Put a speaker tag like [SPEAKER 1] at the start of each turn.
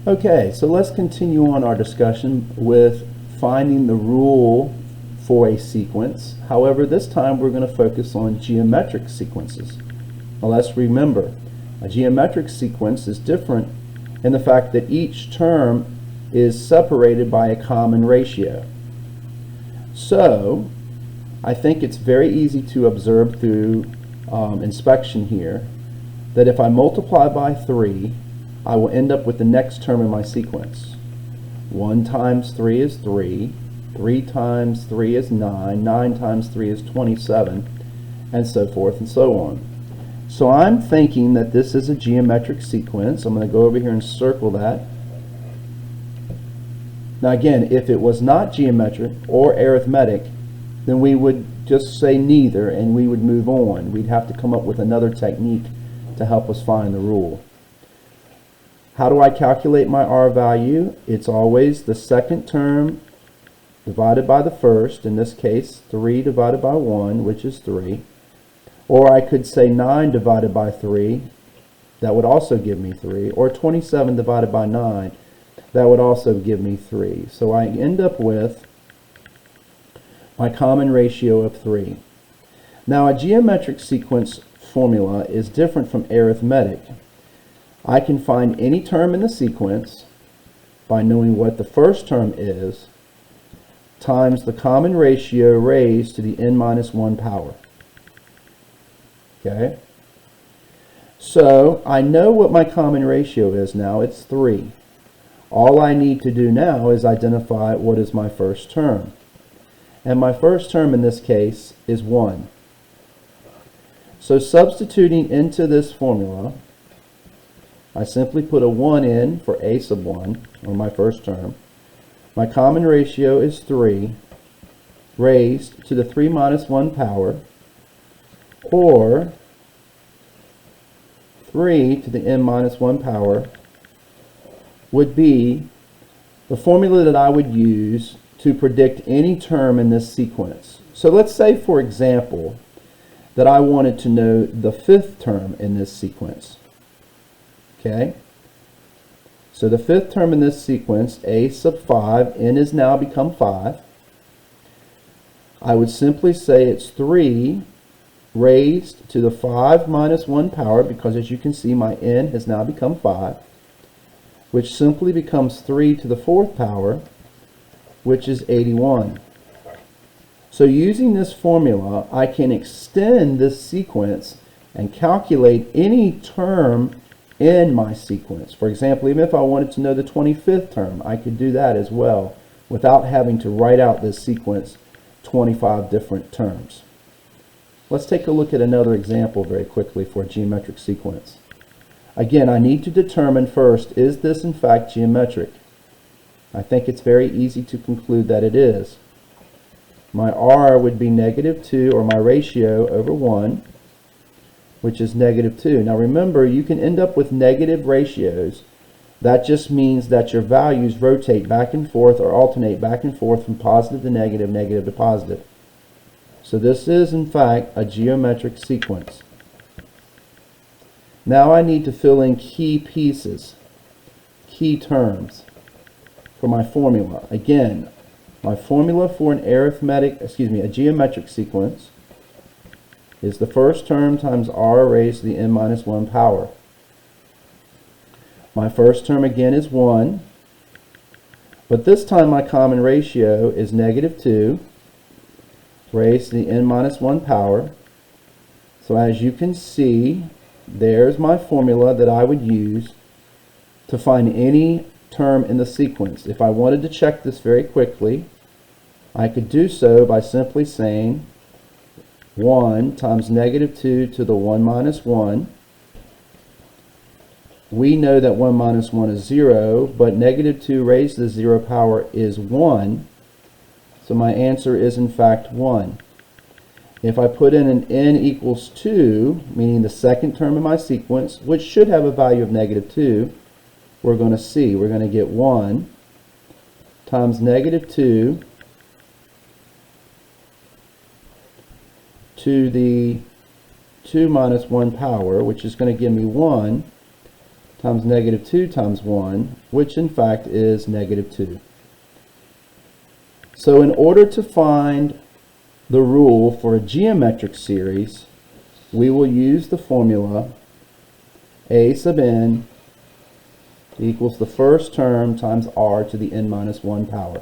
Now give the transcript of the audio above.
[SPEAKER 1] Okay, so let's continue on our discussion with finding the rule for a sequence. However, this time we're going to focus on geometric sequences. Now let's remember, a geometric sequence is different in the fact that each term is separated by a common ratio. So, I think it's very easy to observe through inspection here that if I multiply by 3, I will end up with the next term in my sequence. 1 times 3 is 3, 3 times 3 is 9, 9 times 3 is 27, and so forth and so on. So I'm thinking that this is a geometric sequence. I'm going to go over here and circle that. Now again, if it was not geometric or arithmetic, then we would just say neither and we would move on. We'd have to come up with another technique to help us find the rule. How do I calculate my R value? It's always the second term divided by the first, in this case 3 divided by 1, which is 3. Or I could say 9 divided by 3, that would also give me 3. Or 27 divided by 9, that would also give me 3. So I end up with my common ratio of 3. Now a geometric sequence formula is different from arithmetic. I can find any term in the sequence by knowing what the first term is times the common ratio raised to the n minus 1 power. Okay? So I know what my common ratio is now. It's 3. All I need to do now is identify what is my first term. And my first term in this case is 1. So substituting into this formula, I simply put a 1 in for a sub 1, or my first term. My common ratio is 3 raised to the 3 minus 1 power, or 3 to the n minus 1 power would be the formula that I would use to predict any term in this sequence. So let's say, for example, that I wanted to know the fifth term in this sequence. Okay? So the fifth term in this sequence, a sub 5, n has now become 5. I would simply say it's 3 raised to the 5 minus 1 power, because as you can see my n has now become 5, which simply becomes 3 to the 4th power, which is 81. So using this formula, I can extend this sequence and calculate any term in my sequence. For example, even if I wanted to know the 25th term, I could do that as well without having to write out this sequence 25 different terms. Let's take a look at another example very quickly for a geometric sequence. Again, I need to determine first, is this in fact geometric? I think it's very easy to conclude that it is. My R would be -2, or my ratio over 1, which is -2. Now remember, you can end up with negative ratios. That just means that your values rotate back and forth or alternate back and forth from positive to negative, negative to positive. So this is in fact a geometric sequence. Now I need to fill in key pieces, key terms for my formula. Again, my formula for a geometric sequence is the first term times r raised to the n minus 1 power. My first term again is 1, but this time my common ratio is -2 raised to the n minus 1 power. So as you can see, there's my formula that I would use to find any term in the sequence. If I wanted to check this very quickly, I could do so by simply saying 1 times -2 to the 1 minus 1. We know that 1 minus 1 is 0, but -2 raised to the 0 power is 1. So my answer is in fact 1. If I put in an n equals 2, meaning the second term in my sequence, which should have a value of -2, we're going to get 1 times -2 to the 2 minus 1 power, which is going to give me 1 times negative 2 times 1, which in fact is negative 2. So in order to find the rule for a geometric series, we will use the formula a sub n equals the first term times r to the n minus 1 power.